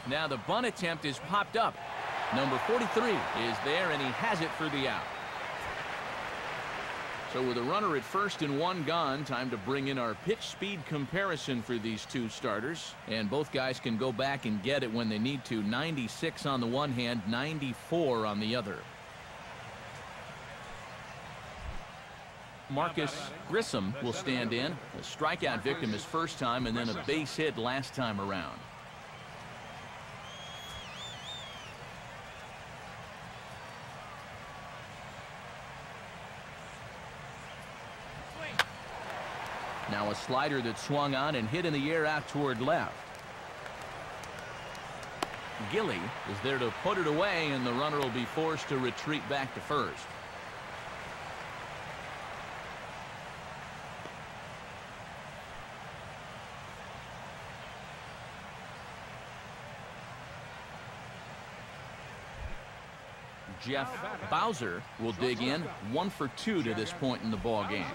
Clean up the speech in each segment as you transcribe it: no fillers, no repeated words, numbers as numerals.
Now the bunt attempt is popped up. Number 43 is there, and he has it for the out. So with a runner at first and one gone, time to bring in our pitch speed comparison for these two starters. And both guys can go back and get it when they need to. 96 on the one hand, 94 on the other. Marcus Grissom will stand in. A strikeout victim his first time, and then a base hit last time around. Now a slider that swung on and hit in the air out toward left. Gilly is there to put it away, and the runner will be forced to retreat back to first. Jeff Bowser will dig in. 1 for 2 to this point in the ball game.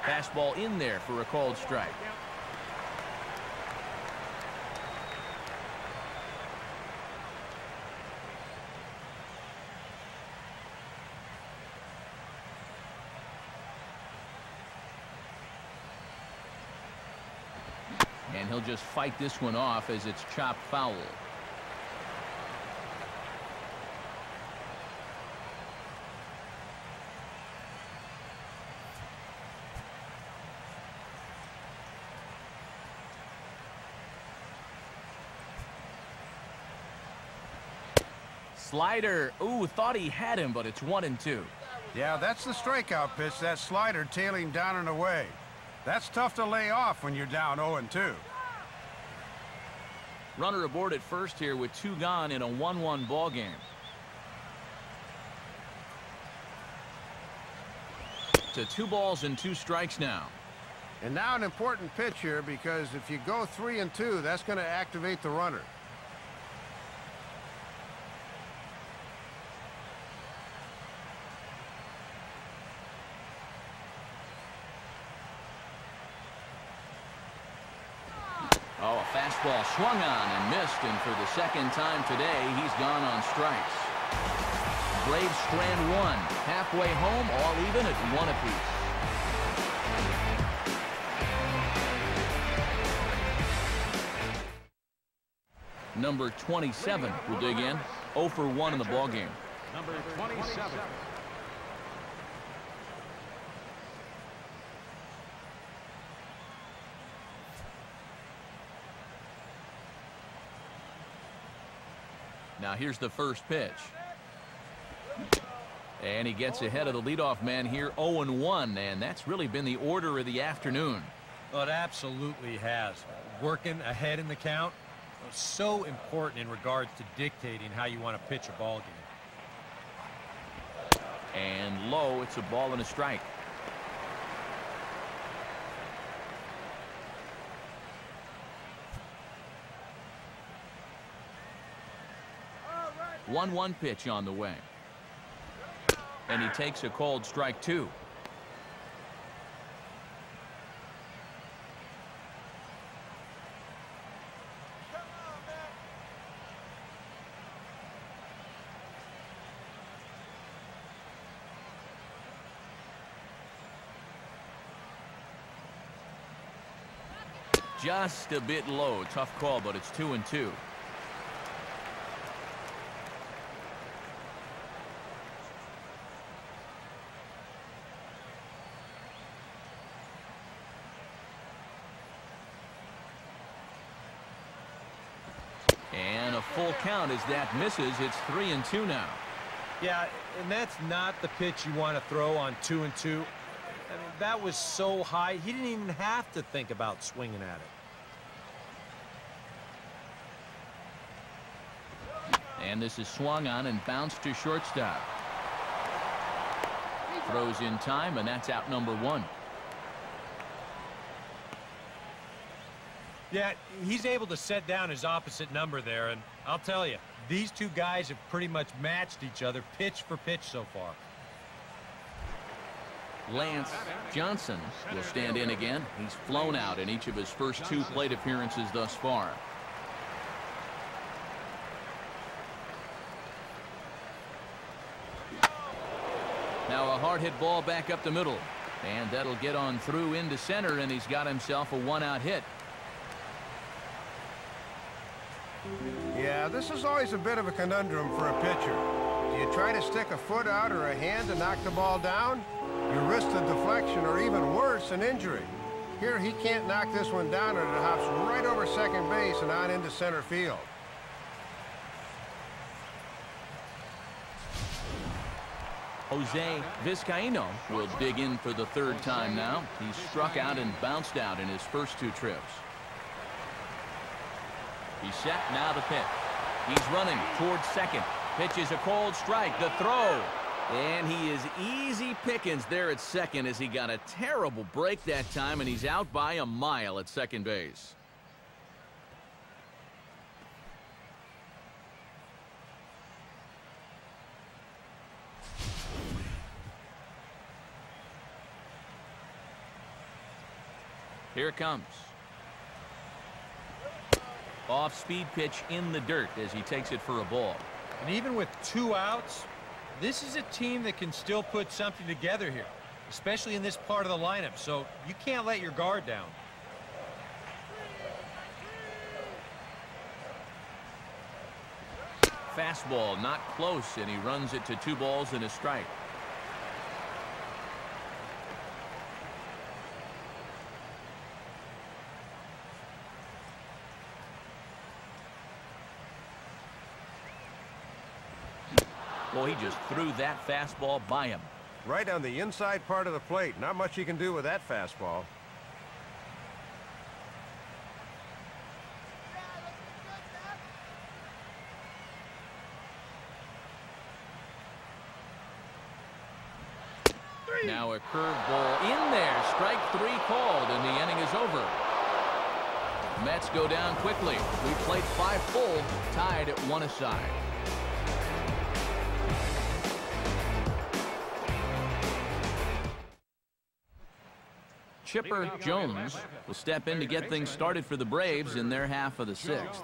Fastball in there for a called strike. And he'll just fight this one off as it's chopped foul. Slider. Ooh, thought he had him, but it's 1-2. Yeah, that's the strikeout pitch. That slider tailing down and away. That's tough to lay off when you're down 0-2. Runner aboard at first here with 2 gone in a 1-1 ball game. To 2 balls and 2 strikes now. And now an important pitch here, because if you go 3-2, that's going to activate the runner. Oh, a fastball swung on and missed, and for the second time today, he's gone on strikes. Braves strand 1. Halfway home, all even at 1 apiece. Number 27 will dig in. 0 for 1 in the ballgame. Number 27. Now here's the first pitch. And he gets ahead of the leadoff man here, 0-1, and that's really been the order of the afternoon. Well, it absolutely has. Working ahead in the count, so important in regards to dictating how you want to pitch a ball game. And low, it's a ball and a strike. Right. 1-1 pitch on the way. And he takes a called strike 2. Just a bit low. Tough call, but it's 2-2. And a full count as that misses. It's 3-2 now. Yeah, and that's not the pitch you want to throw on 2-2. I mean, that was so high, he didn't even have to think about swinging at it. And this is swung on and bounced to shortstop. Throws in time, and that's out number 1. Yeah, he's able to set down his opposite number there, and I'll tell you, these two guys have pretty much matched each other pitch for pitch so far. Lance Johnson will stand in again. He's flown out in each of his first 2 plate appearances thus far. Now a hard hit ball back up the middle. And that'll get on through into center, and he's got himself a 1-out hit. Yeah, this is always a bit of a conundrum for a pitcher. Do you try to stick a foot out or a hand to knock the ball down? You risk the deflection or even worse, an injury. Here he can't knock this one down, and it hops right over second base and on into center field. Jose Vizcaino will dig in for the 3rd time now. He's struck out and bounced out in his first 2 trips. He's set, now the pitch. He's running towards second. Pitch is a cold strike. The throw. And he is easy pickings there at second as he got a terrible break that time, and he's out by a mile at second base. Here it comes. Off-speed pitch in the dirt as he takes it for a ball. And even with 2 outs, this is a team that can still put something together here, especially in this part of the lineup, so you can't let your guard down. Fastball not close, and he runs it to 2 balls and a strike. Well, he just threw that fastball by him. Right on the inside part of the plate. Not much you can do with that fastball. Now a curveball in there. Strike 3 called, and the inning is over. Mets go down quickly. We played 5 full, tied at 1 aside. Chipper Jones will step in to get things started for the Braves in their half of the 6th.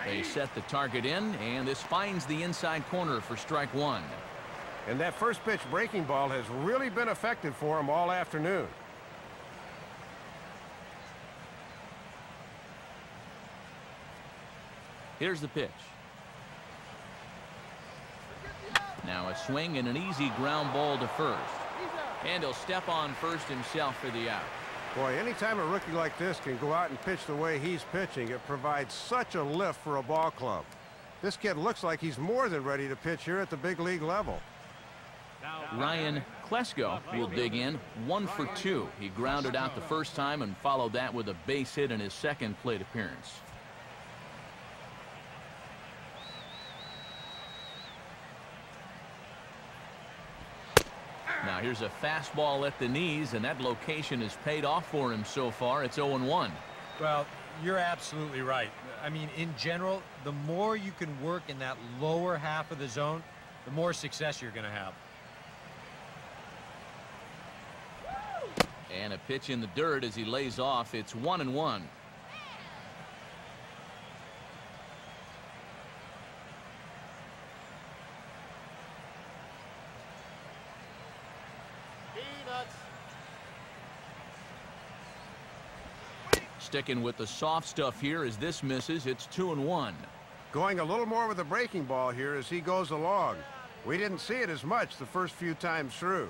They set the target in, and this finds the inside corner for strike 1. And that first pitch breaking ball has really been effective for him all afternoon. Here's the pitch. Now a swing and an easy ground ball to first. And he'll step on first himself for the out. Boy, anytime a rookie like this can go out and pitch the way he's pitching, it provides such a lift for a ball club. This kid looks like he's more than ready to pitch here at the big league level. Ryan Klesko will dig in, 1 for 2. He grounded out the first time and followed that with a base hit in his second plate appearance. Now here's a fastball at the knees, and that location has paid off for him so far. It's 0-1. Well, you're absolutely right. I mean, in general, the more you can work in that lower half of the zone, the more success you're going to have. And a pitch in the dirt as he lays off. It's 1-1. Sticking with the soft stuff here as this misses. It's 2-1. Going a little more with the breaking ball here as he goes along. We didn't see it as much the first few times through.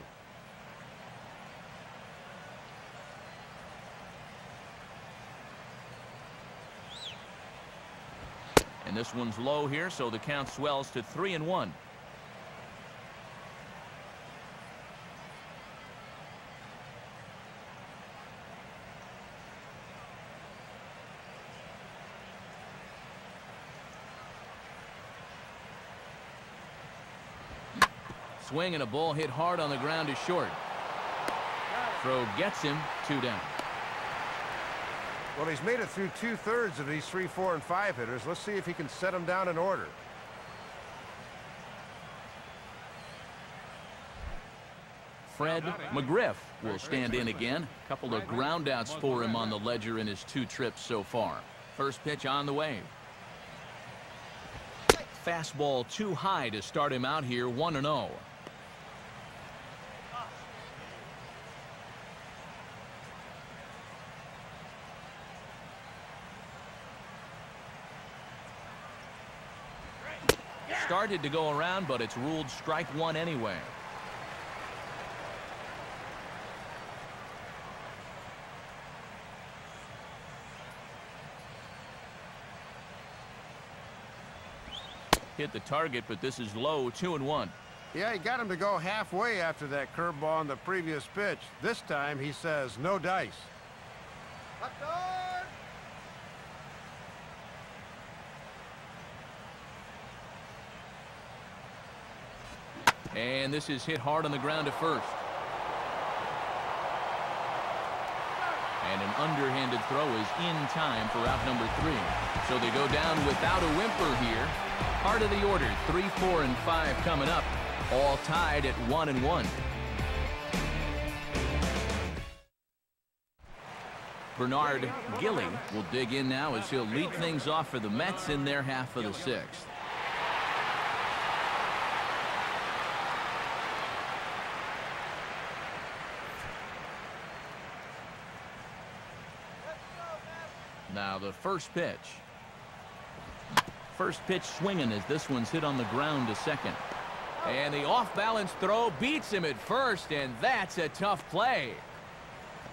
And this one's low here, so the count swells to 3-1. Swing and a ball hit hard on the ground is short. Throw gets him, 2 down. Well, he's made it through 2/3 of these 3, 4, and 5 hitters. Let's see if he can set them down in order. Fred McGriff will stand in again. A couple of groundouts for him on the ledger in his 2 trips so far. First pitch on the way. Fastball too high to start him out here, 1-0. Started to go around, but it's ruled strike 1 anyway. Hit the target, but this is low, 2-1. Yeah, he got him to go halfway after that curveball on the previous pitch. This time he says no dice. And this is hit hard on the ground to first. And an underhanded throw is in time for out number 3. So they go down without a whimper here. Part of the order, 3, 4, and 5 coming up, all tied at 1-1. Bernard Gilly will dig in now as he'll lead things off for the Mets in their half of the 6th. Now the first pitch. First pitch swinging as this one's hit on the ground to second. And the off-balance throw beats him at first, and that's a tough play.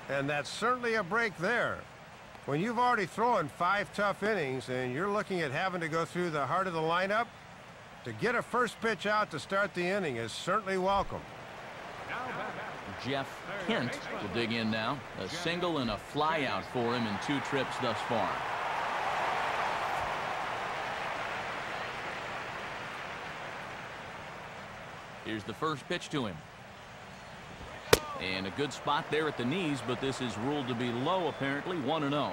And that's certainly a break there. When you've already thrown 5 tough innings and you're looking at having to go through the heart of the lineup, to get a first pitch out to start the inning is certainly welcome. Jeff Kent will dig in now. A single and a fly out for him in 2 trips thus far. Here's the first pitch to him. And a good spot there at the knees, but this is ruled to be low, apparently, 1-0.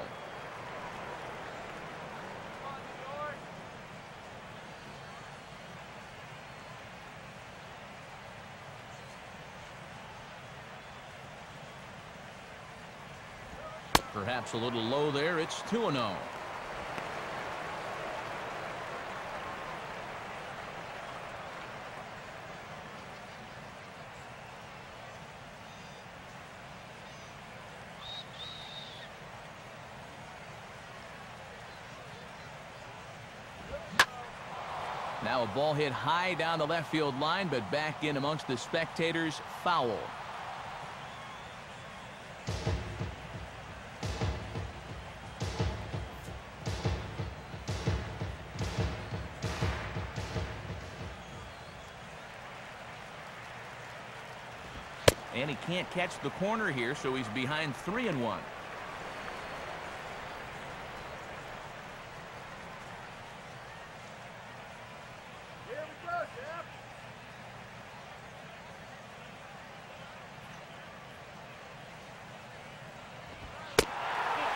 Perhaps a little low there. It's 2-0. Now a ball hit high down the left field line, but back in amongst the spectators. Foul. And he can't catch the corner here, so he's behind 3-1.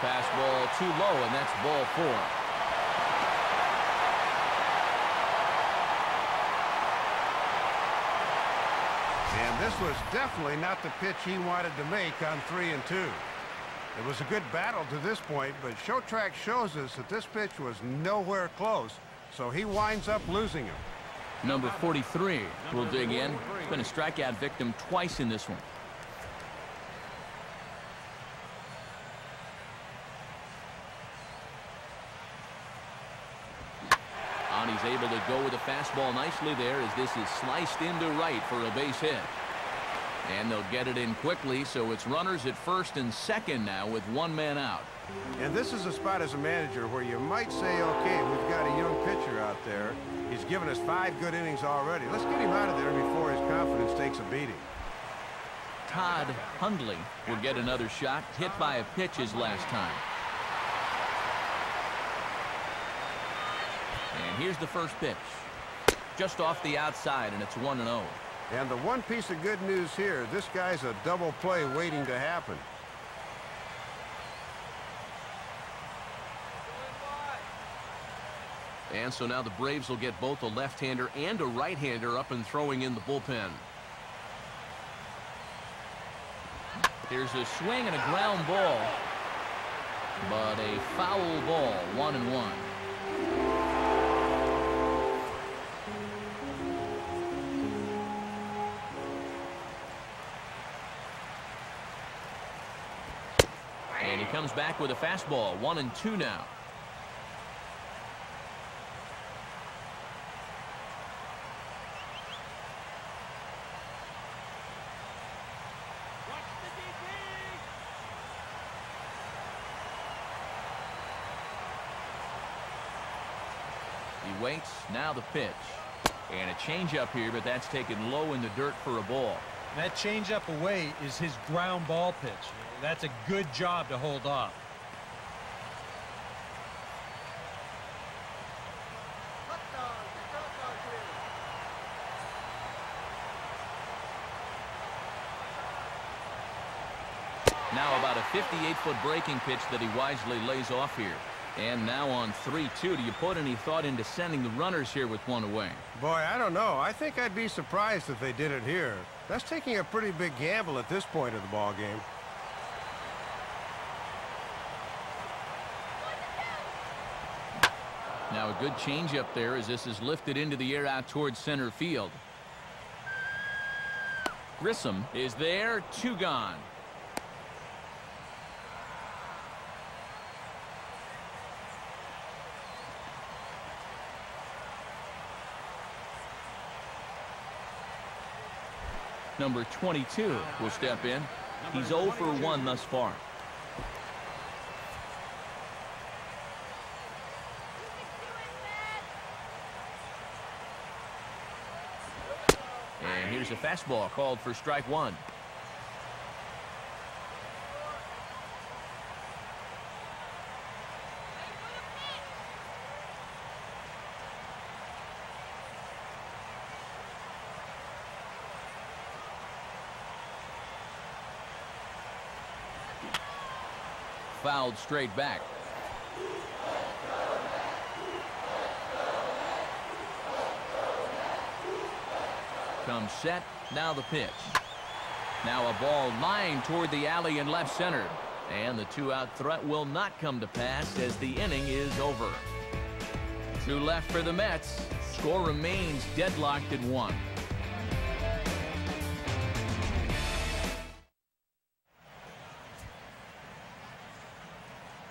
Fastball too low, and that's ball 4. And this was definitely not the pitch he wanted to make on 3-2. It was a good battle to this point, but Showtrack shows us that this pitch was nowhere close, so he winds up losing him. Number 43 will dig in. He's been a strikeout victim twice in this one. He's able to go with a fastball nicely there as this is sliced into right for a base hit. And they'll get it in quickly, so it's runners at first and second now with 1 man out. And this is a spot as a manager where you might say, okay, we've got a young pitcher out there. He's given us 5 good innings already. Let's get him out of there before his confidence takes a beating. Todd Hundley will get another shot, hit by a pitch his last time. And here's the first pitch. Just off the outside, and it's 1-0. And the one piece of good news here, this guy's a double play waiting to happen. And so now the Braves will get both a left-hander and a right-hander up and throwing in the bullpen. Here's a swing and a ground ball, but a foul ball, 1-1. And he comes back with a fastball, 1-2 now. He waits, now the pitch. And a changeup here, but that's taken low in the dirt for a ball. That changeup away is his ground ball pitch. That's a good job to hold off. Now about a 58-foot breaking pitch that he wisely lays off here. And now on 3-2, do you put any thought into sending the runners here with one away? Boy, I don't know. I think I'd be surprised if they did it here. That's taking a pretty big gamble at this point of the ball game. Now a good changeup there as this is lifted into the air out towards center field. Grissom is there, 2 gone. Number 22 will step in. He's 0 for 1 thus far. And here's a fastball called for strike 1. Fouled straight back. Comes set. Now the pitch. Now a ball lined toward the alley in left center. And the 2-out threat will not come to pass as the inning is over. 2 left for the Mets. Score remains deadlocked at 1.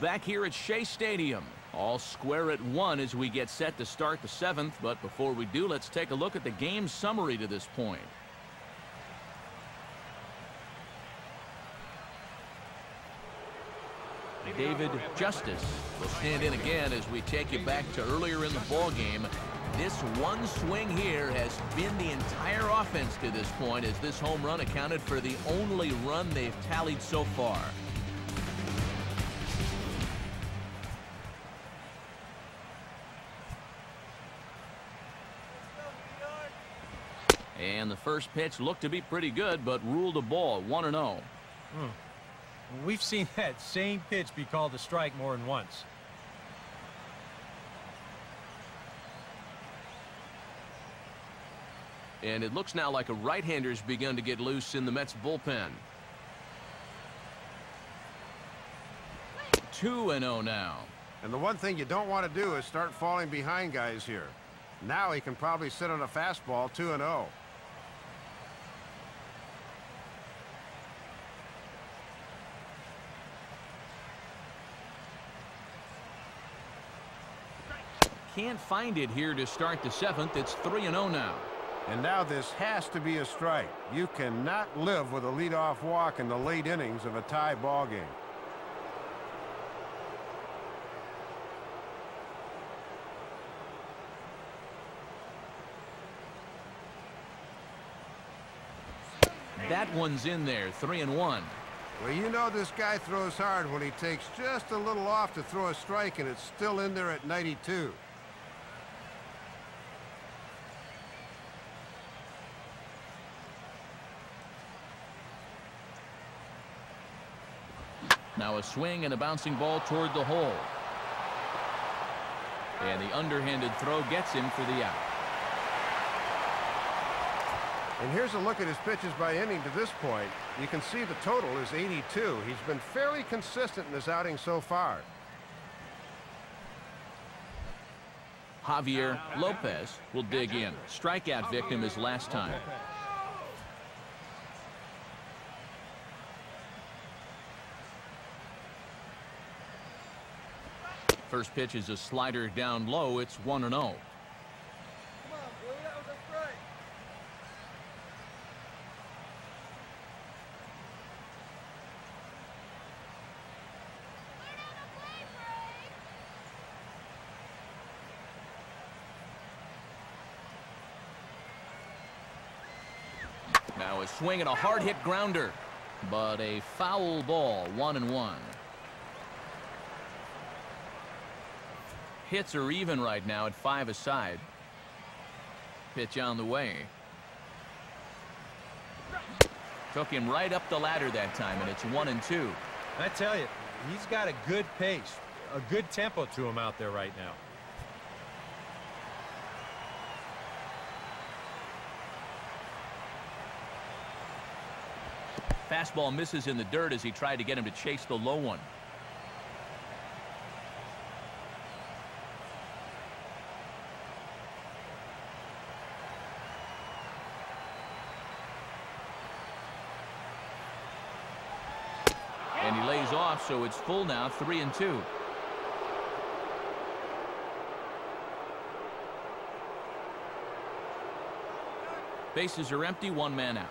Back here at Shea Stadium, all square at 1 as we get set to start the 7th. But before we do, let's take a look at the game summary to this point. David Justice will stand in again as we take you back to earlier in the ball game. This one swing here has been the entire offense to this point, as this home run accounted for the only run they've tallied so far. And the first pitch looked to be pretty good, but ruled a ball, 1-0. We've seen that same pitch be called a strike more than once. And it looks now like a right-hander's begun to get loose in the Mets bullpen. 2-0 now. And the one thing you don't want to do is start falling behind guys here. Now he can probably sit on a fastball, 2-0. Can't find it here to start the 7th. It's 3-0 now. And now this has to be a strike. You cannot live with a leadoff walk in the late innings of a tie ball game. That one's in there, 3-1. Well, you know this guy throws hard when he takes just a little off to throw a strike, and it's still in there at 92. Now a swing and a bouncing ball toward the hole. And the underhanded throw gets him for the out. And here's a look at his pitches by inning to this point. You can see the total is 82. He's been fairly consistent in this outing so far. Javier Lopez will dig in. Strikeout victim his last time. First pitch is a slider down low. It's 1-0. Now a swing and a hard hit grounder, but a foul ball. 1-1. Hits are even right now at 5 aside. Pitch on the way. Took him right up the ladder that time, and it's 1-2. I tell you, he's got a good pace, a good tempo to him out there right now. Fastball misses in the dirt as he tried to get him to chase the low one. And he lays off, so it's full now, 3-2. Bases are empty, 1 man out.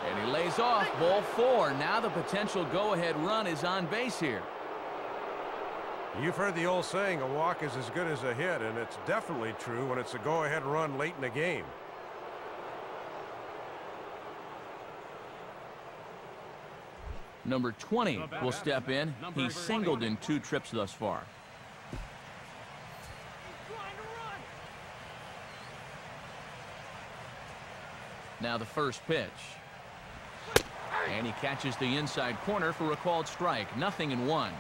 And he lays off, ball 4. Now the potential go-ahead run is on base here. You've heard the old saying, a walk is as good as a hit, and it's definitely true when it's a go-ahead run late in the game. Number 20 will step in. He's singled in 2 trips thus far. Now the first pitch. And he catches the inside corner for a called strike. 0-1.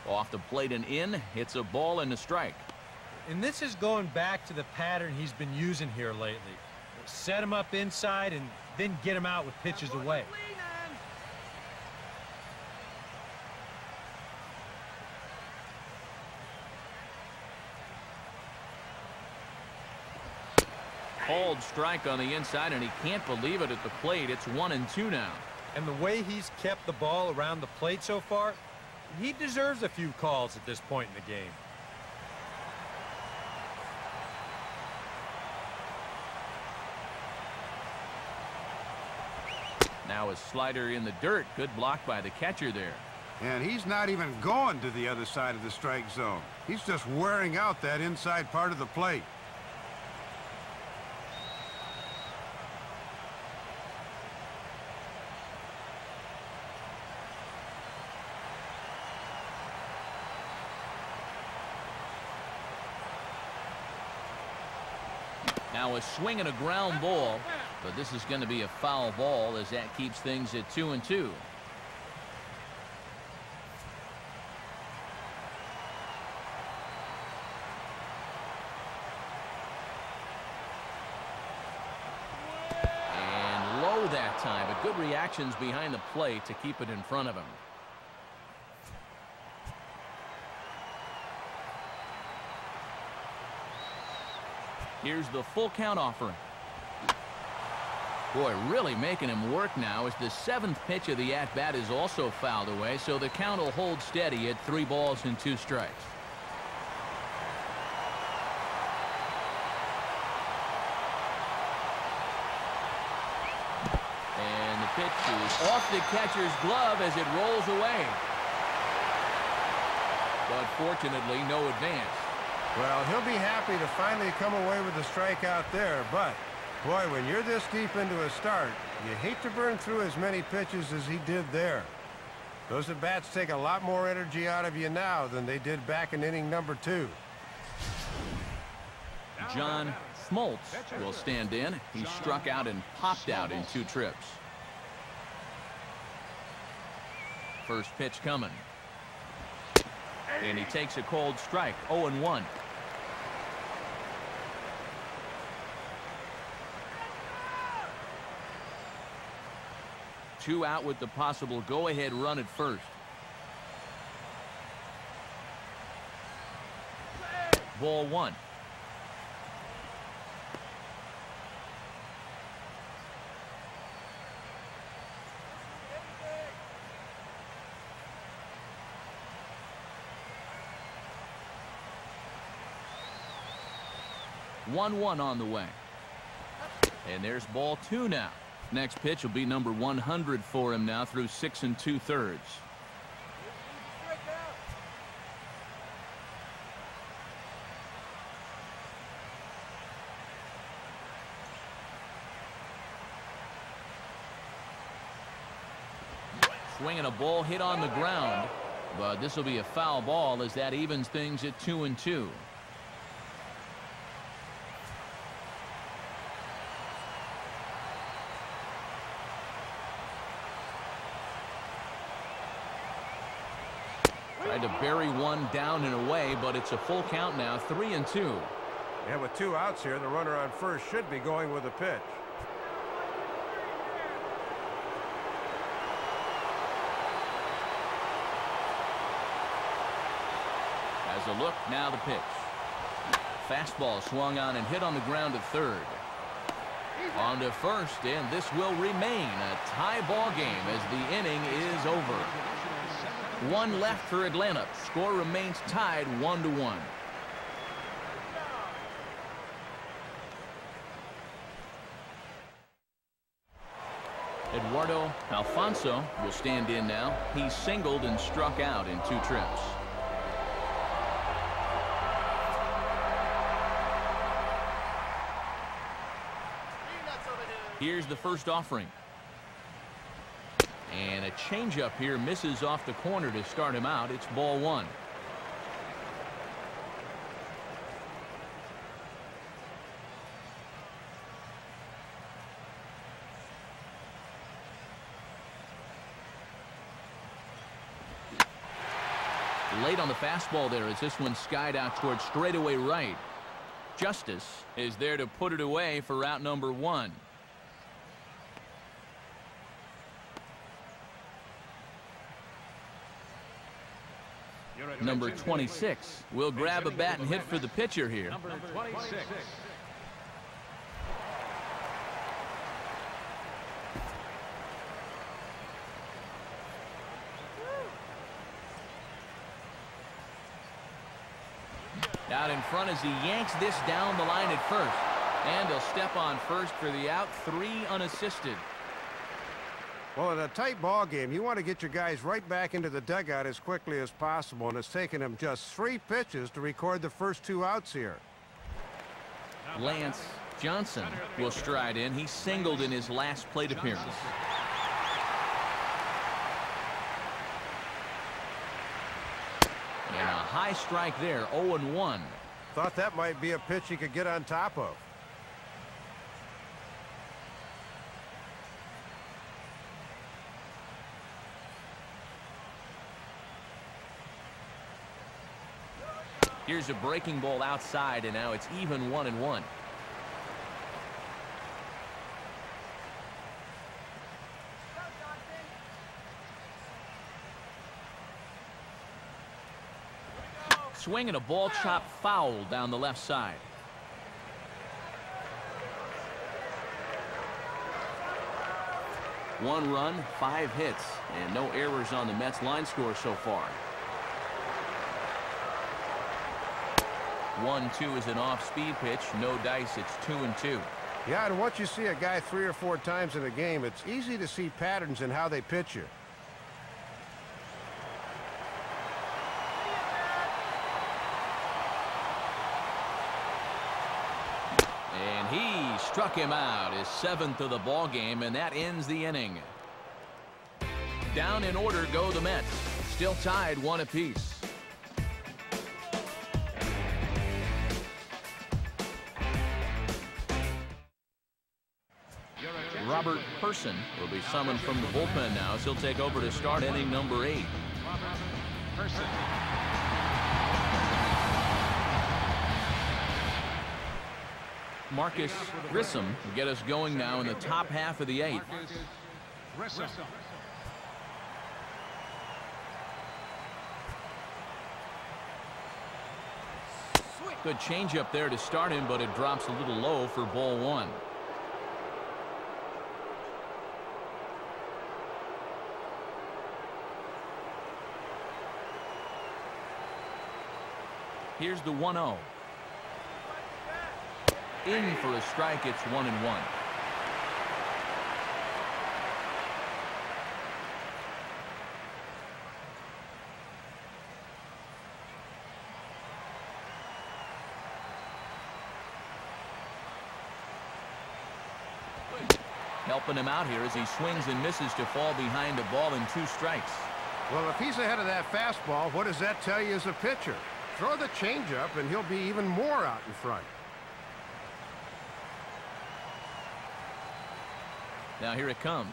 Off the plate and in. Hits a ball and a strike. And this is going back to the pattern he's been using here lately. Set him up inside and then get him out with pitches away. Called strike on the inside, and he can't believe it at the plate. It's 1-2 now. And the way he's kept the ball around the plate so far, he deserves a few calls at this point in the game. Now a slider in the dirt. Good block by the catcher there. And he's not even going to the other side of the strike zone. He's just wearing out that inside part of the plate. Now a swing and a ground ball, but this is going to be a foul ball as that keeps things at 2-2. And low that time, but good reactions behind the plate to keep it in front of him. Here's the full count offering. Boy, really making him work now as the 7th pitch of the at-bat is also fouled away, so the count will hold steady at 3 balls and 2 strikes. And the pitch is off the catcher's glove as it rolls away. But fortunately, no advance. Well, he'll be happy to finally come away with a strikeout there, but Boy, when you're this deep into a start, you hate to burn through as many pitches as he did there. Those at-bats take a lot more energy out of you now than they did back in inning number 2. John Smoltz will stand in. He struck out and popped out in 2 trips. First pitch coming. And he takes a cold strike. 0-1. Two out with the possible go-ahead run at first. Ball 1. One on the way. And there's ball 2 now. Next pitch will be number 100 for him now through 6 2/3. Swinging a ball hit on the ground, but this will be a foul ball as that evens things at 2-2. Tried to bury one down and away, but it's a full count now, 3-2. And with 2 outs here, the runner on first should be going with a pitch. As a look, now the pitch. Fastball swung on and hit on the ground at third. On to first, and this will remain a tie ball game as the inning is over. 1 left for Atlanta. Score remains tied 1-1. Eduardo Alfonso will stand in now. He singled and struck out in 2 trips. Here's the first offering. And a changeup here misses off the corner to start him out. It's ball 1. Late on the fastball there as this one skied out towards straightaway right. Justice is there to put it away for route number 1. Number 26 will grab a bat and hit for the pitcher here. Number 26. Out in front as he yanks this down the line at first. And he'll step on first for the out. 3 unassisted. Well, in a tight ball game, you want to get your guys right back into the dugout as quickly as possible, and it's taken him just 3 pitches to record the first 2 outs here. Lance Johnson will stride in. He singled in his last plate appearance. And a high strike there, 0-1. Thought that might be a pitch he could get on top of. Here's a breaking ball outside, and now it's even 1-1. Swinging a ball chopped foul down the left side. One run, 5 hits, and no errors on the Mets line score so far. 1-2 is an off-speed pitch. No dice. It's 2-2. Yeah, and once you see a guy 3 or 4 times in a game, it's easy to see patterns in how they pitch you. And he struck him out, his 7th of the ball game, and that ends the inning. Down in order go the Mets, still tied 1 apiece. Robert Person will be summoned from the bullpen now as he'll take over to start inning number 8. Robert Person. Marcus Grissom will get us going now in the top half of the 8th. Grissom. Good changeup there to start him, but it drops a little low for ball 1. Here's the 1-0. In for a strike. It's 1-1. Helping him out here as he swings and misses to fall behind a ball and 2 strikes. Well, if he's ahead of that fastball, what does that tell you as a pitcher? Throw the changeup, and he'll be even more out in front. Now here it comes.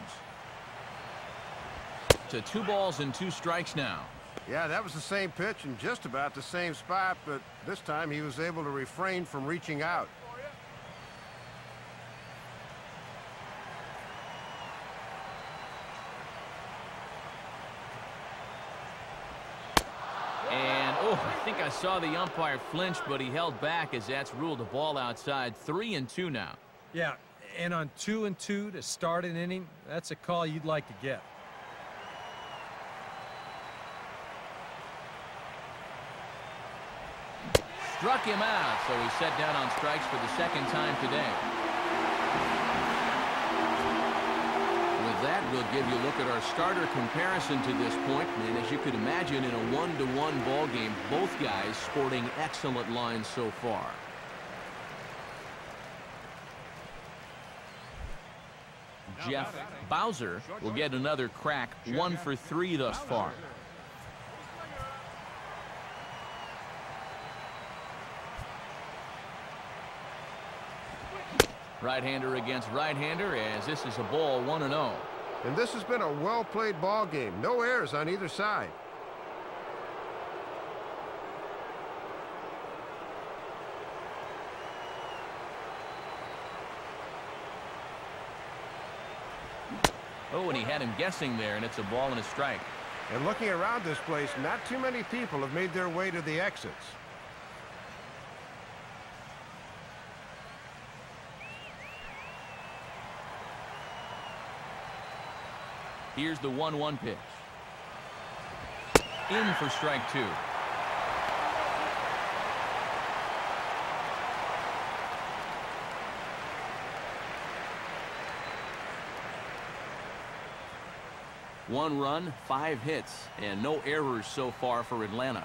To 2 balls and 2 strikes now. Yeah, that was the same pitch in just about the same spot, but this time he was able to refrain from reaching out. I think I saw the umpire flinch, but he held back as that's ruled a ball outside. 3-2 now. Yeah, and on 2-2 to start an inning, that's a call you'd like to get. Struck him out, so he's set down on strikes for the 2nd time today. That will give you a look at our starter comparison to this point, and as you could imagine, in a 1-1 ball game, both guys sporting excellent lines so far. Jeff Bowser will get another crack, 1 for 3 thus far. Right-hander against right-hander, as this is a ball, 1-0. And this has been a well-played ball game. No errors on either side. Oh, and he had him guessing there, and it's a ball and a strike. And looking around this place, not too many people have made their way to the exits. Here's the 1-1 pitch. In for strike 2. One run, 5 hits, and no errors so far for Atlanta.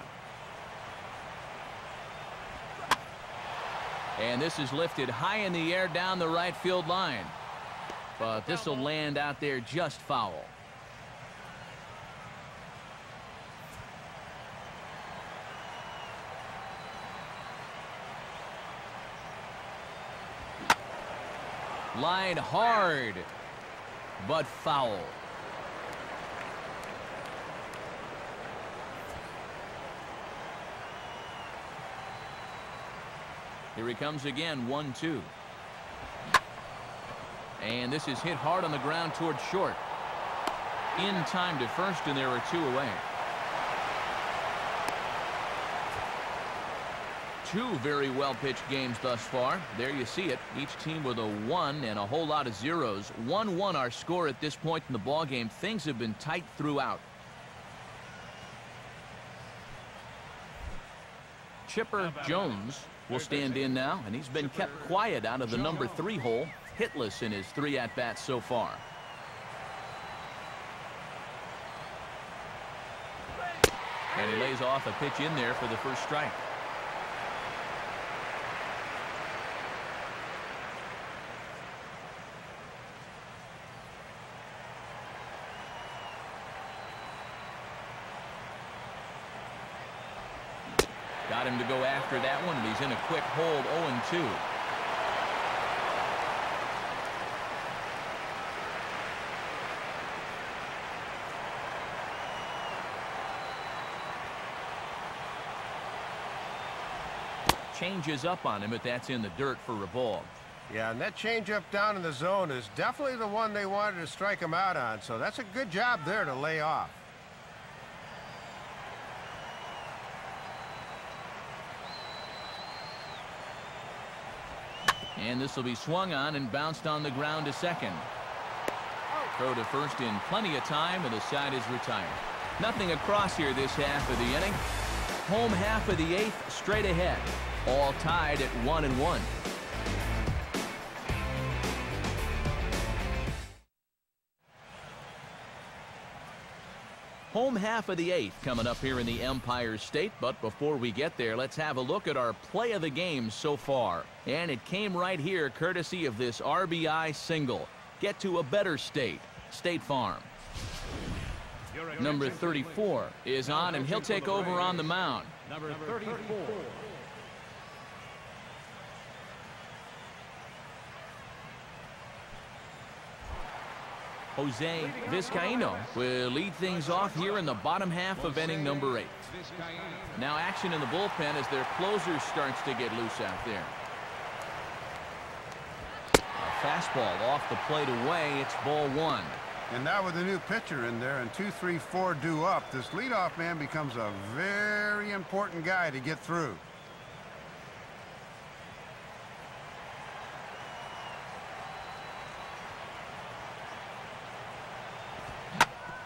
And this is lifted high in the air down the right field line. But this will land out there just foul. Line hard, but foul. Here he comes again, 1-2. And this is hit hard on the ground towards short. In time to first, and there are 2 away. 2 very well-pitched games thus far. There you see it. Each team with a 1 and a whole lot of zeros. 1-1 our score at this point in the ball game. Things have been tight throughout. Chipper Jones will stand in now, and he's been kept quiet out of the number 3 hole, hitless in his 3 at-bats so far. And he lays off a pitch in there for the first strike. Got him to go after that one, and he's in a quick hold, 0-2. Changes up on him, but that's in the dirt for a ball. Yeah, and that changeup down in the zone is definitely the one they wanted to strike him out on, so that's a good job there to lay off. And this will be swung on and bounced on the ground to second. Throw to first in plenty of time, and the side is retired. Nothing across here this half of the inning. Home half of the eighth straight ahead. All tied at 1-1. Home half of the eighth coming up here in the Empire State, but before we get there, let's have a look at our play of the game so far. And it came right here courtesy of this RBI single. Get to a better state. State Farm. Number 34 is on, and he'll take over on the mound. Number 34. Jose Vizcaino will lead things off here in the bottom half of inning number 8. Now action in the bullpen as their closer starts to get loose out there. A fastball off the plate away. It's ball 1. And now with the new pitcher in there and 2, 3, 4 due up, this leadoff man becomes a very important guy to get through.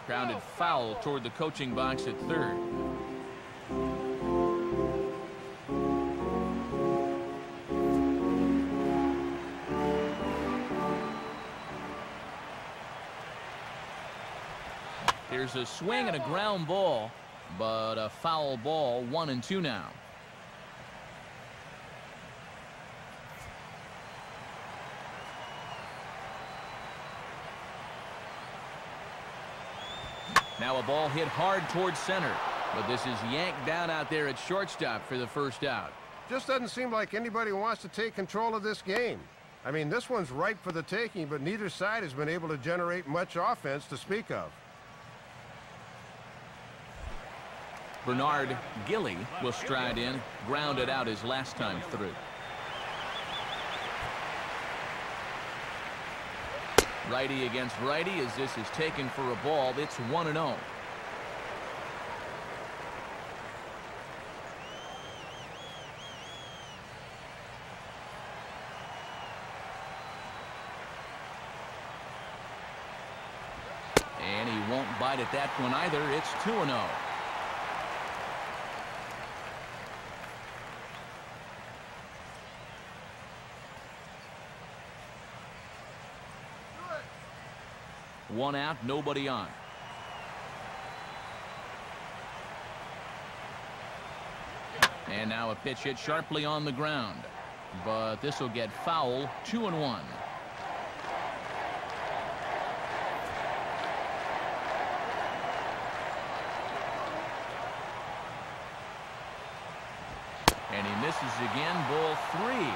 Grounded foul toward the coaching box at third. Here's a swing and a ground ball, but a foul ball, 1-2 now. Now a ball hit hard towards center, but this is yanked down out there at shortstop for the first out. Just doesn't seem like anybody wants to take control of this game. I mean, this one's ripe for the taking, but neither side has been able to generate much offense to speak of. Bernard Gilly will stride in, grounded out his last time through. Righty against righty as this is taken for a ball. It's 1-0. And he won't bite at that one either. It's 2-0. One out, nobody on. And now a pitch hit sharply on the ground, but this will get foul. 2-1. And he misses again. Ball 3.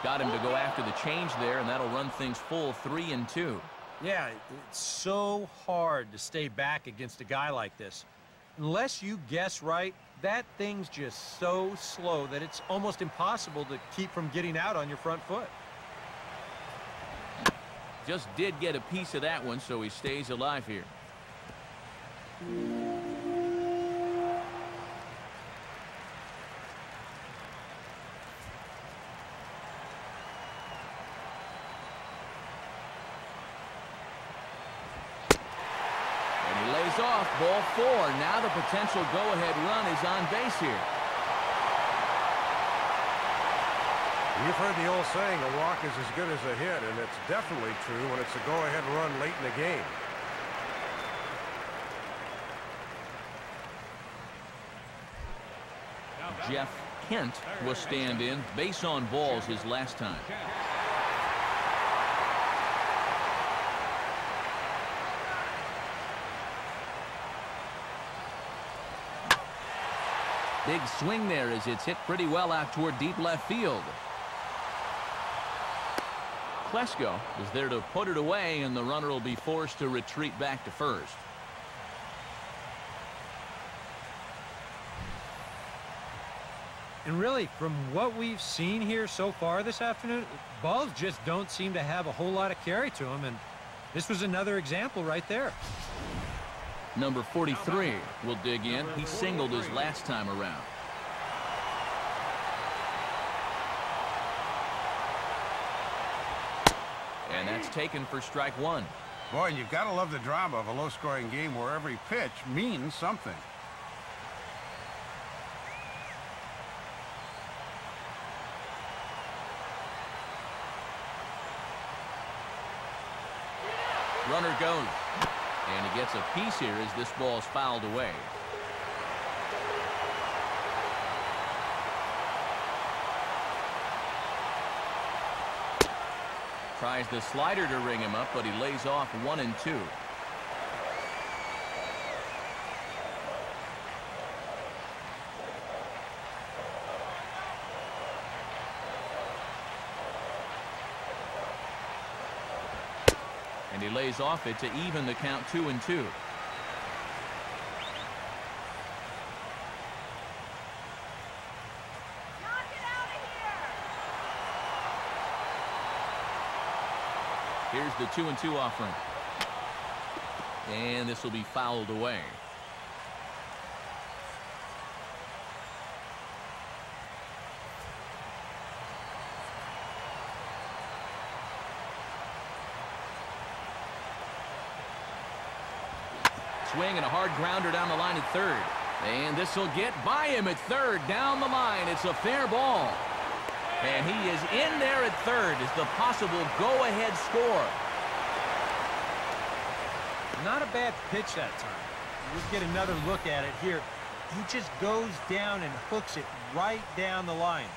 Got him to go after the change there, and that'll run things full 3-2. Yeah, it's so hard to stay back against a guy like this. Unless you guess right, that thing's just so slow that it's almost impossible to keep from getting out on your front foot. Just did get a piece of that one, so he stays alive here. Off, ball 4. Now the potential go-ahead run is on base here. You've heard the old saying, a walk is as good as a hit, and it's definitely true when it's a go-ahead run late in the game. Jeff Kent will stand in. Base on balls his last time. Big swing there as it's hit pretty well out toward deep left field. Klesko is there to put it away, and the runner will be forced to retreat back to first. And really, from what we've seen here so far this afternoon, balls just don't seem to have a whole lot of carry to them, and this was another example right there. Number 43 will dig in. He singled his last time around. And that's taken for strike one. Boy, you've got to love the drama of a low-scoring game where every pitch means something. Runner goes. And he gets a piece here as this ball is fouled away. Tries the slider to ring him up, but he lays off 1-2. And he lays off it to even the count 2-2. Here's the 2-2 offering. And this will be fouled away. Swing and a hard grounder down the line at third. And this will get by him at third. Down the line. It's a fair ball. And he is in there at third as the possible go-ahead score. Not a bad pitch that time. We'll get another look at it here. He just goes down and hooks it right down the line.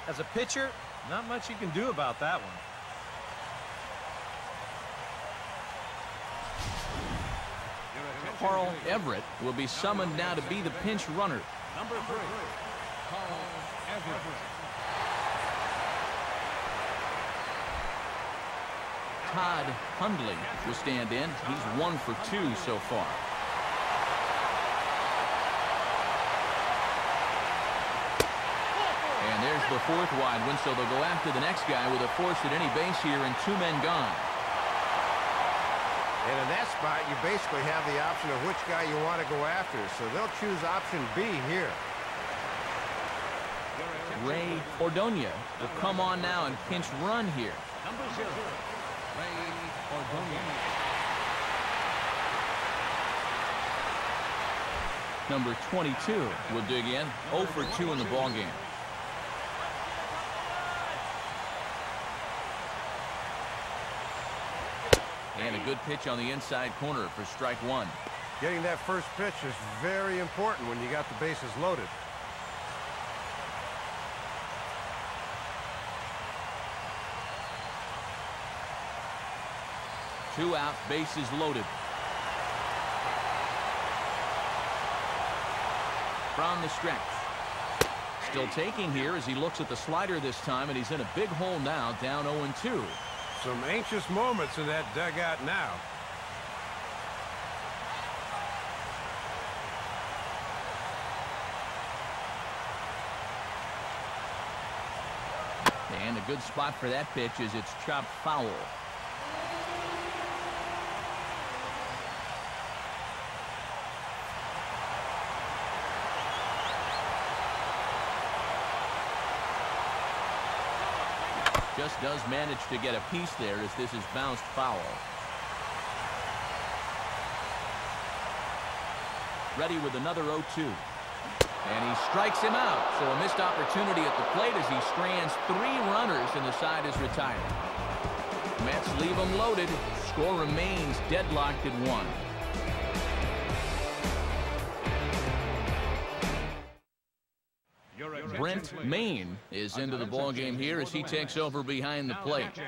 As a pitcher, not much you can do about that one. Carl Everett will be summoned now to be the pinch runner. Number 3, Carl Everett. Todd Hundley will stand in. He's 1 for 2 so far. And there's the 4th wide one, so they'll go after the next guy with a force at any base here and 2 men gone. And in that spot, you basically have the option of which guy you want to go after, so they'll choose option B here. Ray Ordonez will come on now and pinch run here. Number 0, Ray Ordonez. Number 22 will dig in. 0 for 2 in the ballgame. And a good pitch on the inside corner for strike one. Getting that first pitch is very important when you got the bases loaded. Two out, bases loaded. From the stretch. Still taking here as he looks at the slider this time, and he's in a big hole now, down 0-2. Some anxious moments in that dugout now. And a good spot for that pitch as it's chopped foul. Just does manage to get a piece there as this is bounced foul. Ready with another 0-2. And he strikes him out. So a missed opportunity at the plate as he strands 3 runners and the side is retired. Mets leave them loaded. Score remains deadlocked at 1. Your Maine is into the ball game here as he takes over behind the plate.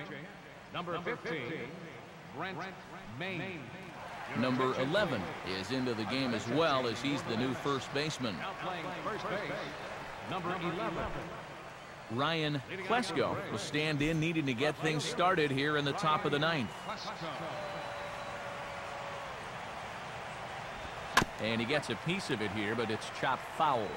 Number 15, Brent Maine. Number 11 is into the game as well as he's the new first baseman. Now playing first base, number 11. Ryan Klesko will stand in, needing to get things started here in the top of the ninth. And he gets a piece of it here, but it's chopped foul.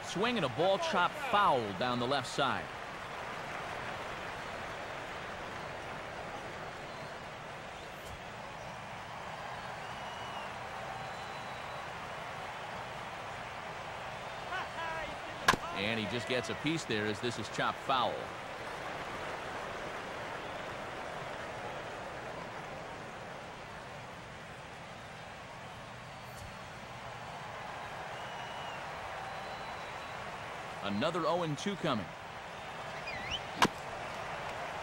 Swing and a ball chopped foul down the left side. And he just gets a piece there as this is chopped foul. Another 0-2 coming.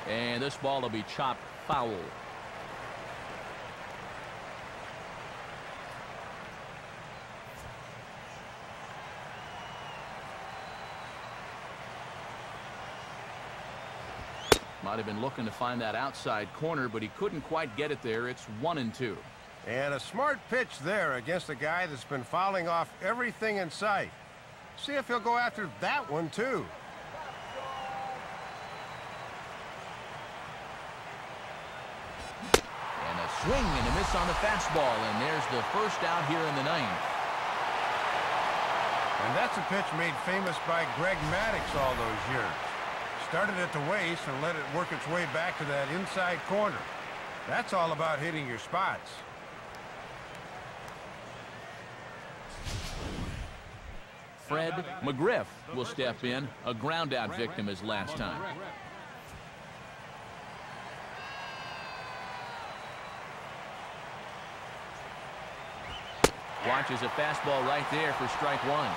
And this ball will be chopped foul. Might have been looking to find that outside corner, but he couldn't quite get it there. It's 1-2. And a smart pitch there against a guy that's been fouling off everything in sight. See if he'll go after that one, too. And a swing and a miss on the fastball, and there's the first out here in the ninth. And that's a pitch made famous by Greg Maddux all those years. Started at the waist and let it work its way back to that inside corner. That's all about hitting your spots. Fred McGriff will step in, a ground-out victim as last time. Watches a fastball right there for strike one.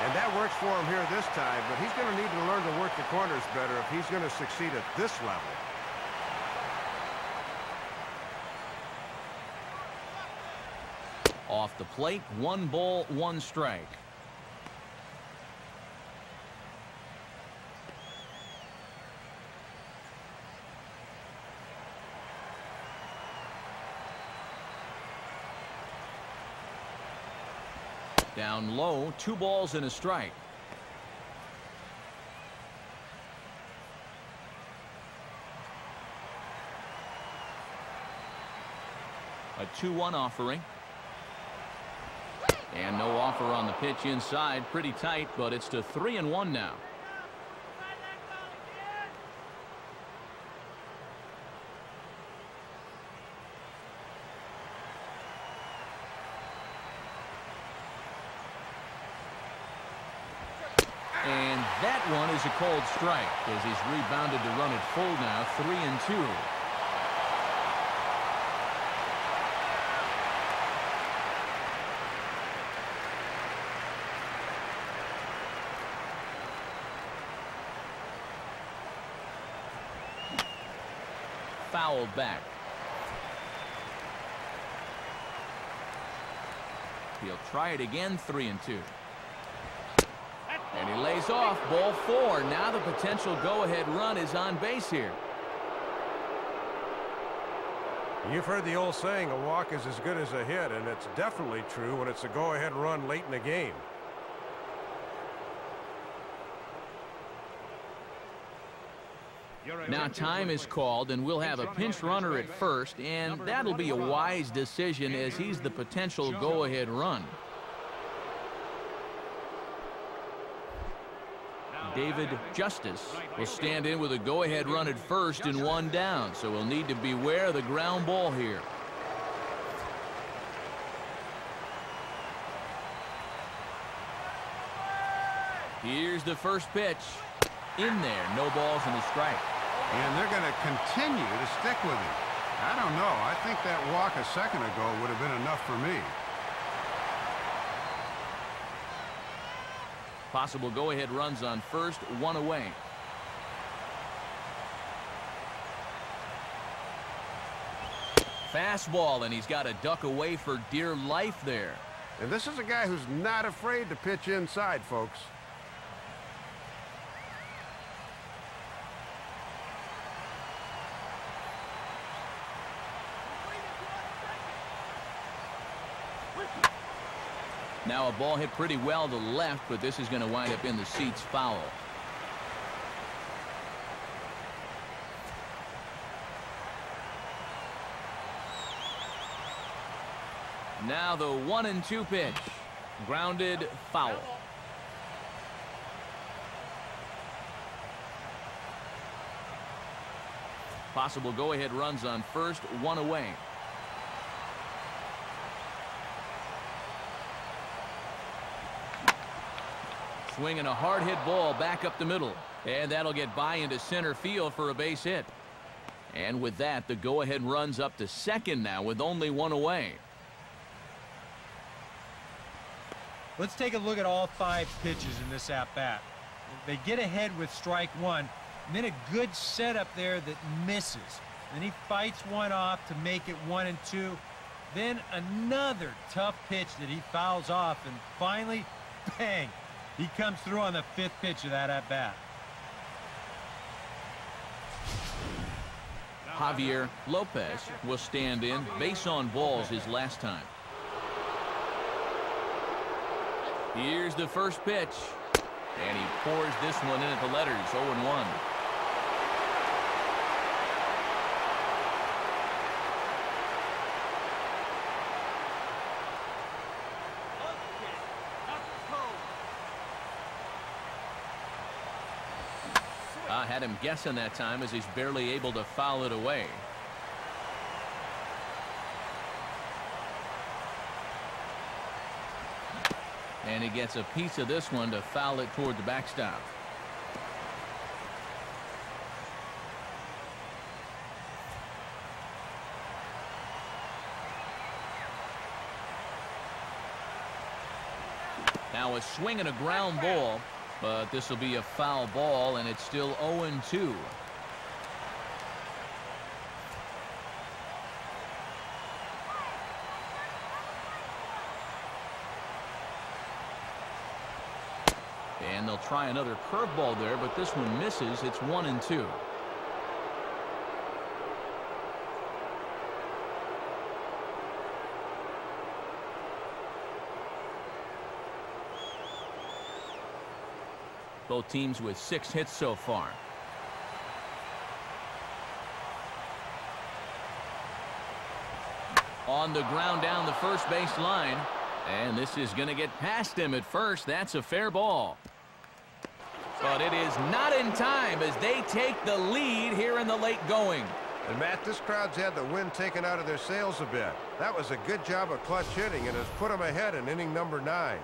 And that works for him here this time, but he's going to need to learn to work the corners better if he's going to succeed at this level. Off the plate, 1 ball, 1 strike. Down low, 2 balls and a strike. A 2-1 offering. And no offer on the pitch inside. Pretty tight, but it's to 3-1 now. And that one is a cold strike as he's rebounded to run it full now, 3-2. Fouled back. He'll try it again, 3-2. And he lays off, ball 4. Now the potential go-ahead run is on base here. You've heard the old saying, a walk is as good as a hit, and it's definitely true when it's a go-ahead run late in the game. Now time is called, and we'll have a pinch runner at first, and that'll be a wise decision as he's the potential go-ahead run. David Justice will stand in with a go-ahead run at first and 1 down, so we'll need to beware of the ground ball here. Here's the first pitch. In there, no balls and a strike. And they're going to continue to stick with him. I don't know. I think that walk a second ago would have been enough for me. Possible go-ahead runs on first, one away. Fastball, and he's got to duck away for dear life there. And this is a guy who's not afraid to pitch inside, folks. Now a ball hit pretty well to left, but this is going to wind up in the seats foul. Now the 1-2 pitch. Grounded, foul. Possible go-ahead runs on first, one away. Swinging a hard hit ball back up the middle, and that'll get by into center field for a base hit. And with that, the go-ahead runs up to second now with only one away. Let's take a look at all 5 pitches in this at-bat. They get ahead with strike one, and then a good setup there that misses. Then he fights one off to make it 1-2. Then another tough pitch that he fouls off, and finally, bang! He comes through on the 5th pitch of that at-bat. Javier Lopez will stand in. Base on balls his last time. Here's the first pitch. And he pours this one in at the letters, 0-1. I had him guessing that time as he's barely able to foul it away. And he gets a piece of this one to foul it toward the backstop. Now a swing and a ground ball, but this will be a foul ball, and it's still 0-2. And they'll try another curveball there, but this one misses. It's 1-2. Both teams with 6 hits so far. On the ground down the first base line. And this is going to get past him at first. That's a fair ball. But it is not in time as they take the lead here in the late going. And Matt, this crowd's had the wind taken out of their sails a bit. That was a good job of clutch hitting and has put them ahead in inning number 9.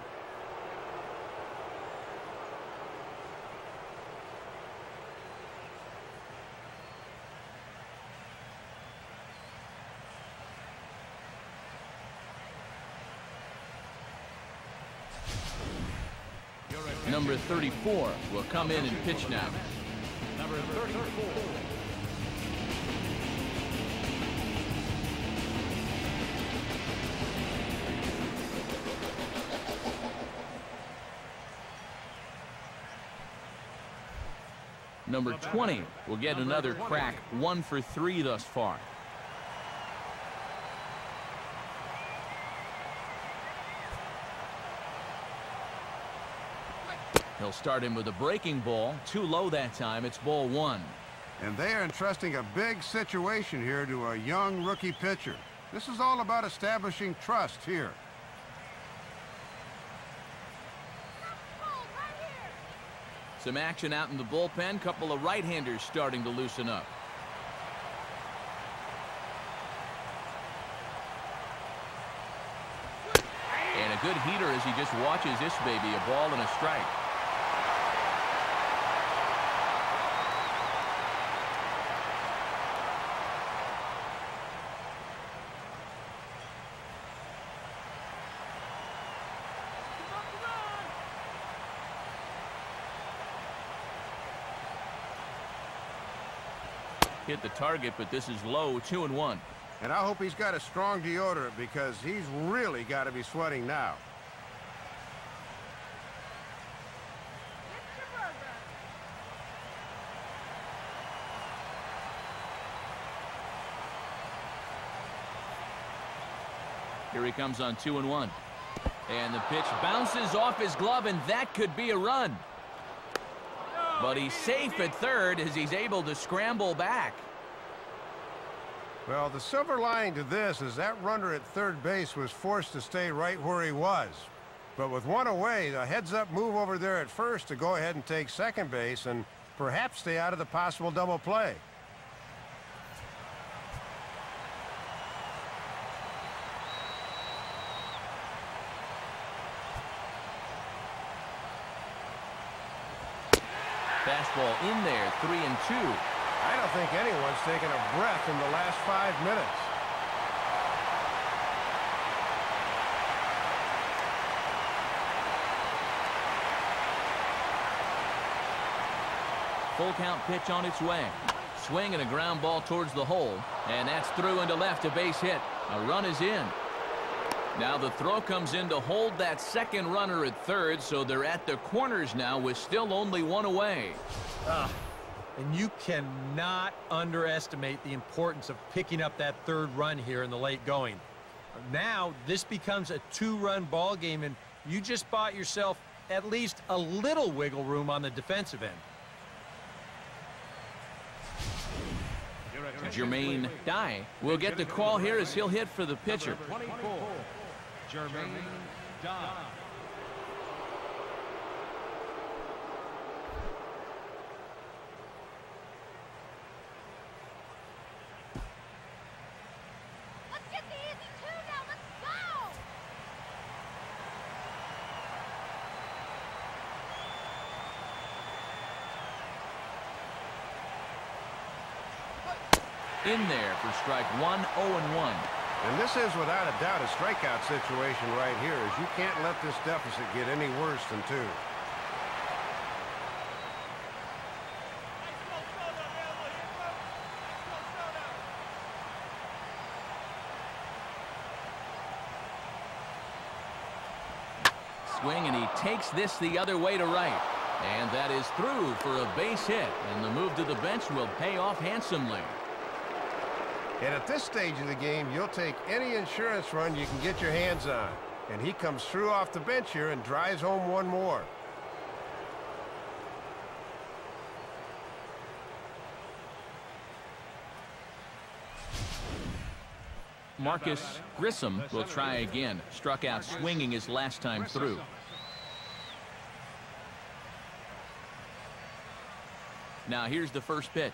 Number 34 will come in and pitch now. Number 34. Number 20 will get another crack. 1 for 3 thus far. He'll start him with a breaking ball. Too low that time. It's ball 1. And they are entrusting a big situation here to a young rookie pitcher. This is all about establishing trust here. Some action out in the bullpen. Couple of right-handers starting to loosen up. And a good heater as he just watches this baby. A ball and a strike. Hit the target, but this is low, 2-1. And I hope he's got a strong deodorant because he's really got to be sweating now. Here he comes on 2-1. And the pitch bounces off his glove, and that could be a run. But he's safe at third as he's able to scramble back. Well, the silver lining to this is that runner at third base was forced to stay right where he was. But with one away, the heads-up move over there at first to go ahead and take second base and perhaps stay out of the possible double play. Fastball in there, 3-2. I don't think anyone's taken a breath in the last 5 minutes. Full count pitch on its way. Swing and a ground ball towards the hole. And that's through into left, a base hit. A run is in. Now the throw comes in to hold that second runner at third, so they're at the corners now with still only one away. And you cannot underestimate the importance of picking up that third run here in the late going. Now this becomes a 2-run ball game, and you just bought yourself at least a little wiggle room on the defensive end. Jermaine Dye will get the call here as he'll hit for the pitcher. 24, Jermaine Dye. Let's get the easy two now. Let's go. In there for strike one, 0-1. And this is without a doubt a strikeout situation right here, as you can't let this deficit get any worse than 2. Swing, and he takes this the other way to right. And that is through for a base hit. And the move to the bench will pay off handsomely. And at this stage of the game, you'll take any insurance run you can get your hands on. And he comes through off the bench here and drives home one more. Marcus Grissom will try again. Struck out swinging his last time through. Now here's the first pitch.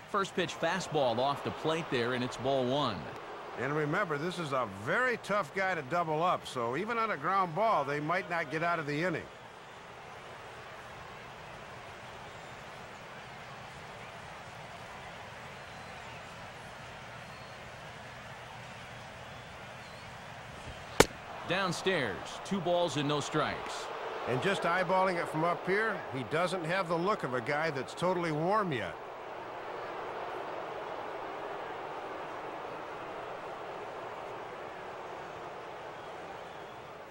First pitch fastball off the plate there, and it's ball 1. And remember, this is a very tough guy to double up, so even on a ground ball, they might not get out of the inning. Downstairs, 2 balls and no strikes. And just eyeballing it from up here, he doesn't have the look of a guy that's totally warm yet.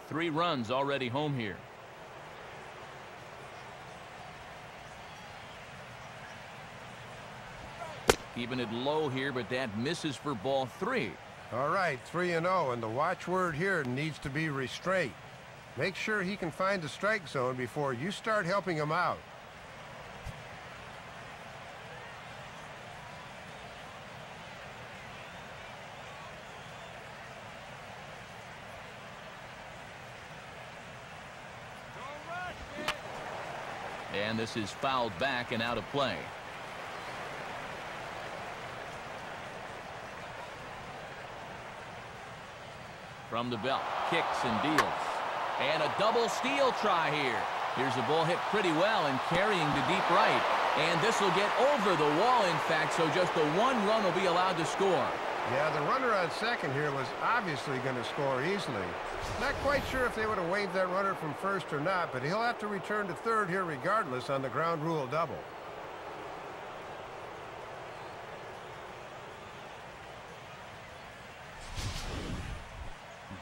Three runs already home here. Keeping it low here, but that misses for ball 3. All right, 3-0, and the watchword here needs to be restraint. Make sure he can find the strike zone before you start helping him out. And this is fouled back and out of play. From the belt, kicks and deals. And a double steal try here. Here's the ball hit pretty well and carrying to deep right. And this will get over the wall, in fact, so just the 1 run will be allowed to score. Yeah, the runner on second here was obviously going to score easily. Not quite sure if they would have waved that runner from first or not, but he'll have to return to third here regardless on the ground rule double.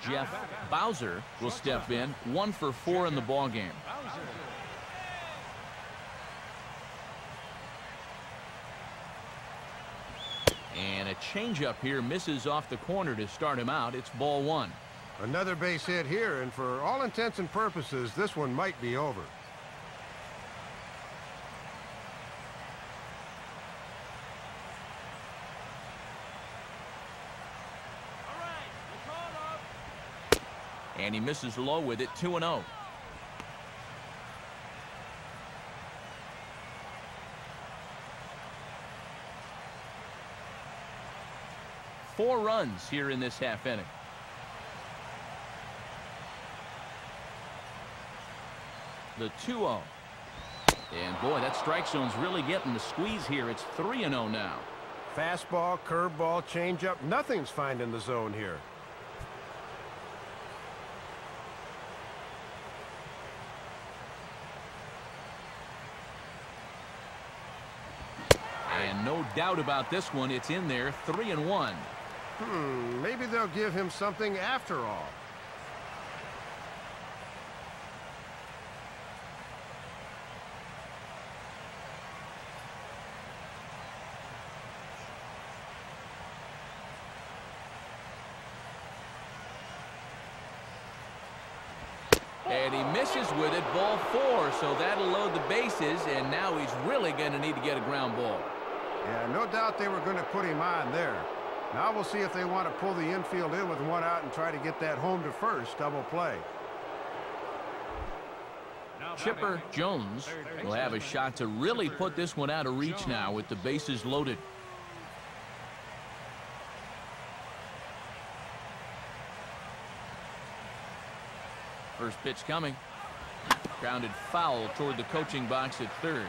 Jeff Bowser will step in. 1 for 4 in the ballgame. And a changeup here misses off the corner to start him out. It's ball 1. Another base hit here, and for all intents and purposes, this one might be over. And he misses low with it. 2-0. Four runs here in this half inning. The 2-0. And boy, that strike zone's really getting the squeeze here. It's 3-0 now. Fastball, curveball, changeup, nothing's finding the zone here. And no doubt about this one, it's in there. 3-1. Maybe they'll give him something after all. And he misses with it. Ball 4, so that'll load the bases, and now he's really going to need to get a ground ball. Yeah, no doubt they were going to put him on there. Now we'll see if they want to pull the infield in with one out and try to get that home to first double play. Chipper Jones will have a shot to really put this one out of reach now with the bases loaded. First pitch coming. Grounded foul toward the coaching box at third.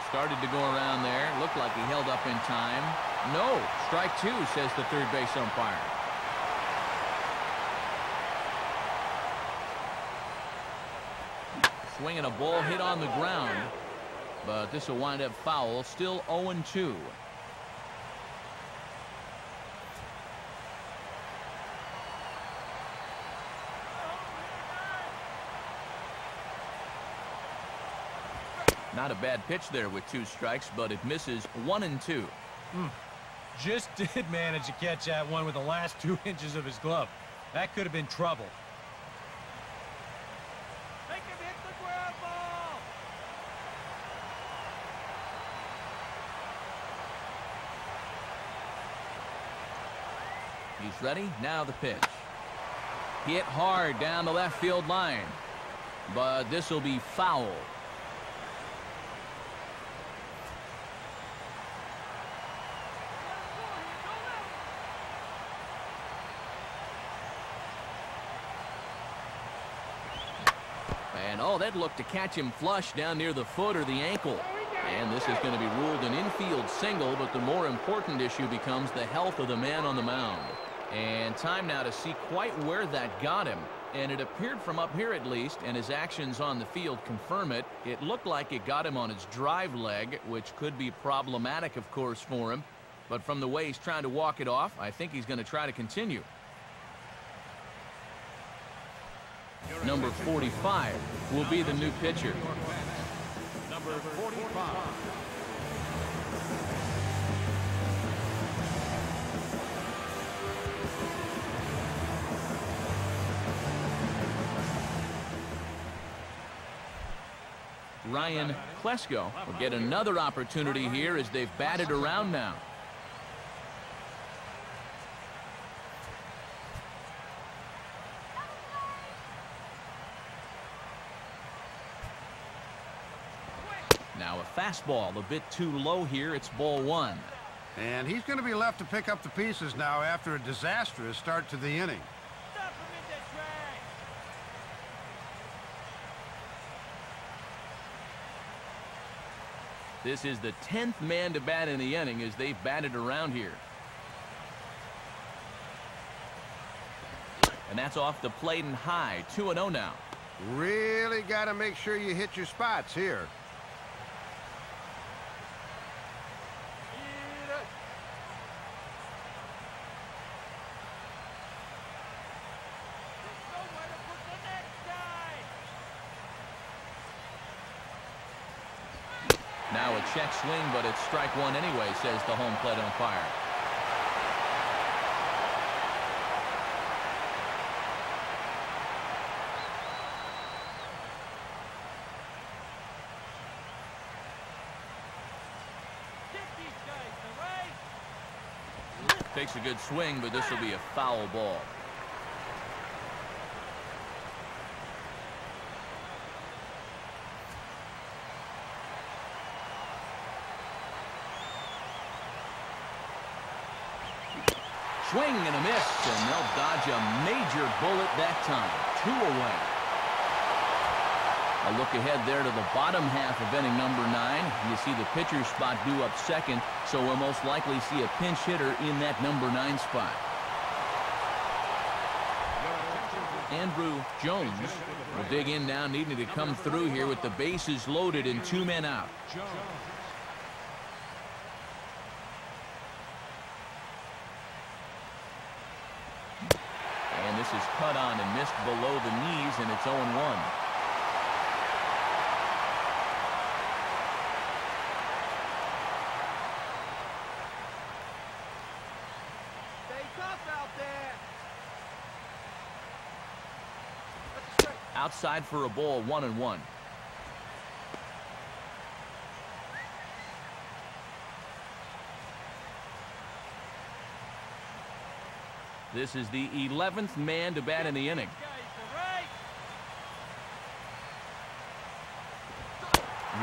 Started to go around there. Looked like he held up in time. No. Strike 2, says the third base umpire. Swinging a ball hit on the ground, but this will wind up foul. Still 0-2. Not a bad pitch there with 2 strikes, but it misses. 1-2. Just did manage to catch that one with the last 2 inches of his glove. That could have been trouble. He's ready. Now the pitch. Hit hard down the left field line, but this will be foul. And oh, that looked to catch him flush down near the foot or the ankle. And this is going to be ruled an infield single, but the more important issue becomes the health of the man on the mound. And time now to see quite where that got him. And it appeared from up here at least, and his actions on the field confirm it. It looked like it got him on his drive leg, which could be problematic, of course, for him. But from the way he's trying to walk it off, I think he's going to try to continue. Number 45 will be the new pitcher. Number 45. Ryan Klesko will get another opportunity here as they've batted around now. Now a fastball a bit too low here. It's ball 1. And he's going to be left to pick up the pieces now after a disastrous start to the inning. This is the 10th man to bat in the inning as they've batted around here. And that's off the plate and high. 2-0 now. Really got to make sure you hit your spots here. Now a check swing, but it's strike one anyway, says the home plate umpire. Takes a good swing, but this will be a foul ball. Swing and a miss, and they'll dodge a major bullet that time. 2 away. A look ahead there to the bottom half of inning number 9. You see the pitcher's spot due up second, so we'll most likely see a pinch hitter in that number 9 spot. Andrew Jones will dig in now, needing to come through here with the bases loaded and 2 men out. And this is cut on and missed below the knees, and it's 0-1. Outside for a ball, 1-1. This is the 11th man to bat in the inning.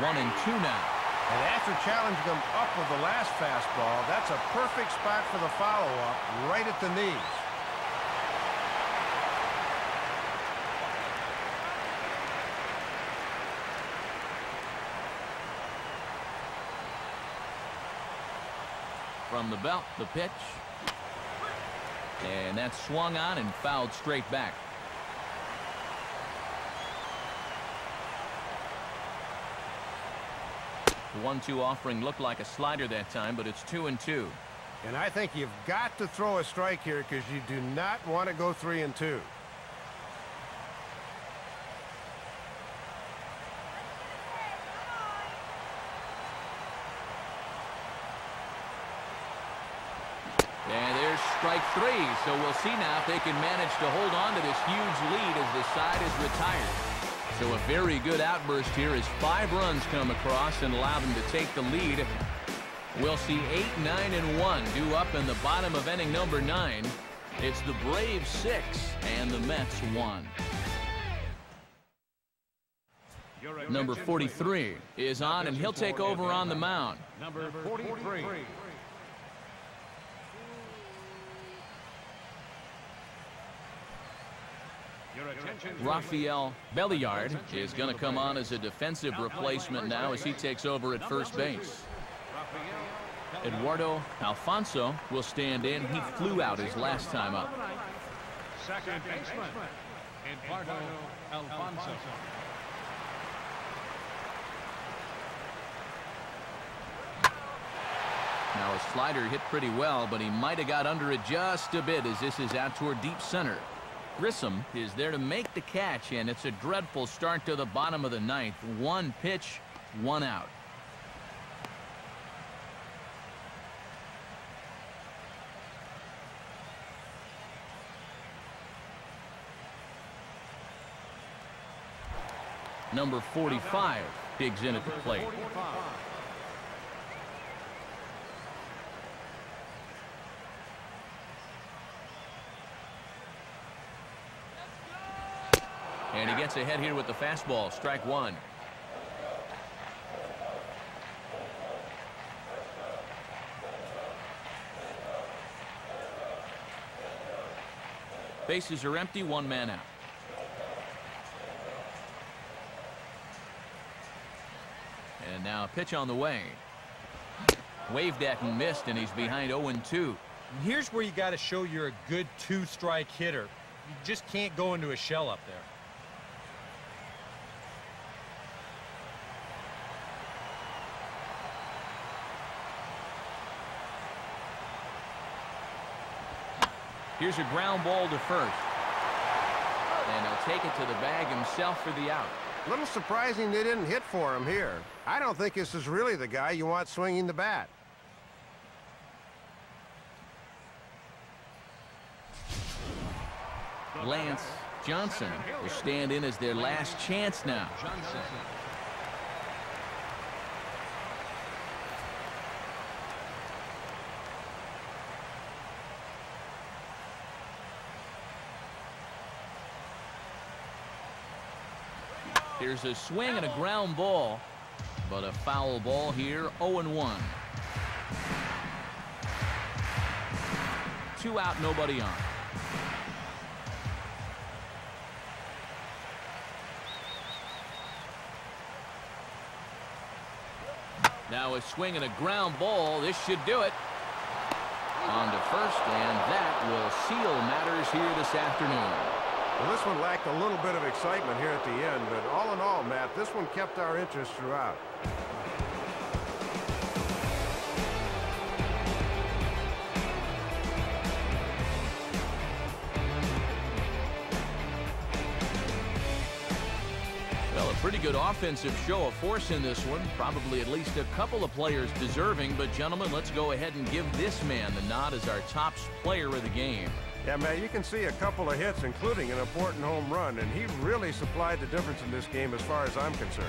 1-2 now. And after challenging him up with the last fastball, that's a perfect spot for the follow-up, right at the knees. From the belt, the pitch. And that's swung on and fouled straight back. The 1-2 offering looked like a slider that time, but it's 2-2. And I think you've got to throw a strike here because you do not want to go 3-2. And there's strike 3, so we'll see now if they can manage to hold on to this huge lead as the side is retired. So a very good outburst here as 5 runs come across and allow them to take the lead. We'll see 8, 9, and 1 due up in the bottom of inning number 9. It's the Braves 6 and the Mets 1. Number 43 is on, and he'll take over on the mound. Number 43. Rafael Belliard is going to come on as a defensive replacement now as he takes over at first base. Eduardo Alfonso will stand in. He flew out his last time up. Second baseman, Eduardo Alfonso. Now a slider hit pretty well, but he might have got under it just a bit as this is out toward deep center. Grissom is there to make the catch, and it's a dreadful start to the bottom of the 9th. 1 pitch, 1 out. Number 45 digs in at the plate. And he gets ahead here with the fastball. Strike 1. Bases are empty, 1 man out. And now a pitch on the way. Waved at and missed, and he's behind 0-2. Here's where you got to show you're a good 2-strike hitter. You just can't go into a shell up there. Here's a ground ball to first. And he'll take it to the bag himself for the out. A little surprising they didn't hit for him here. I don't think this is really the guy you want swinging the bat. Lance Johnson will stand in as their last chance now. Johnson. Here's a swing and a ground ball, but a foul ball here, 0-1. 2 out, nobody on. Now a swing and a ground ball. This should do it. On to first, and that will seal matters here this afternoon. Well, this one lacked a little bit of excitement here at the end, but all in all, Matt, this one kept our interest throughout. Well, a pretty good offensive show of force in this one. Probably at least a couple of players deserving, but gentlemen, let's go ahead and give this man the nod as our top player of the game. Yeah, man, you can see a couple of hits, including an important home run, and he really supplied the difference in this game as far as I'm concerned.